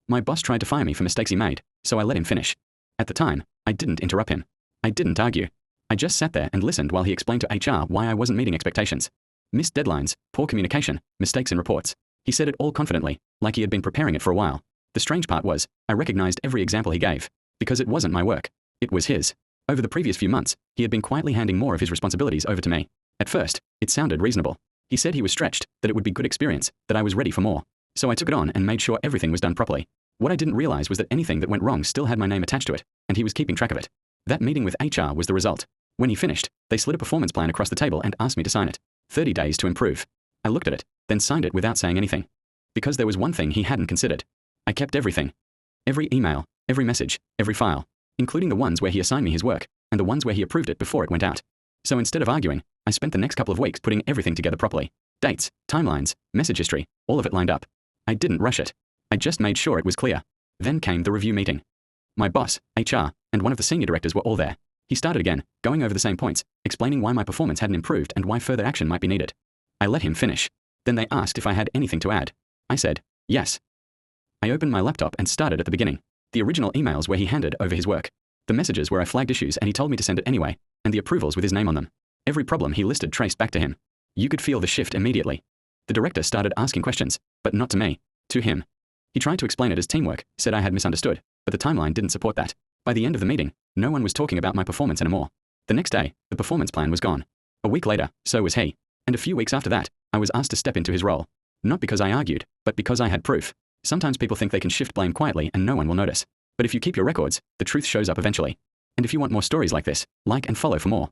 My boss tried to fire me for mistakes he made, so I let him finish. At the time, I didn't interrupt him. I didn't argue. I just sat there and listened while he explained to HR why I wasn't meeting expectations. Missed deadlines, poor communication, mistakes in reports. He said it all confidently, like he had been preparing it for a while. The strange part was, I recognized every example he gave. Because it wasn't my work. It was his. Over the previous few months, he had been quietly handing more of his responsibilities over to me. At first, it sounded reasonable. He said he was stretched, that it would be good experience, that I was ready for more. So I took it on and made sure everything was done properly. What I didn't realize was that anything that went wrong still had my name attached to it, and he was keeping track of it. That meeting with HR was the result. When he finished, they slid a performance plan across the table and asked me to sign it. 30 days to improve. I looked at it, then signed it without saying anything. Because there was one thing he hadn't considered. I kept everything. Every email, every message, every file, including the ones where he assigned me his work, and the ones where he approved it before it went out. So instead of arguing, I spent the next couple of weeks putting everything together properly. Dates, timelines, message history, all of it lined up. I didn't rush it. I just made sure it was clear. Then came the review meeting. My boss, HR, and one of the senior directors were all there. He started again, going over the same points, explaining why my performance hadn't improved and why further action might be needed. I let him finish. Then they asked if I had anything to add. I said, yes. I opened my laptop and started at the beginning. The original emails where he handed over his work. The messages where I flagged issues and he told me to send it anyway, and the approvals with his name on them. Every problem he listed traced back to him. You could feel the shift immediately. The director started asking questions, but not to me, to him. He tried to explain it as teamwork, said I had misunderstood, but the timeline didn't support that. By the end of the meeting, no one was talking about my performance anymore. The next day, the performance plan was gone. A week later, so was he. And a few weeks after that, I was asked to step into his role. Not because I argued, but because I had proof. Sometimes people think they can shift blame quietly and no one will notice. But if you keep your records, the truth shows up eventually. And if you want more stories like this, like and follow for more.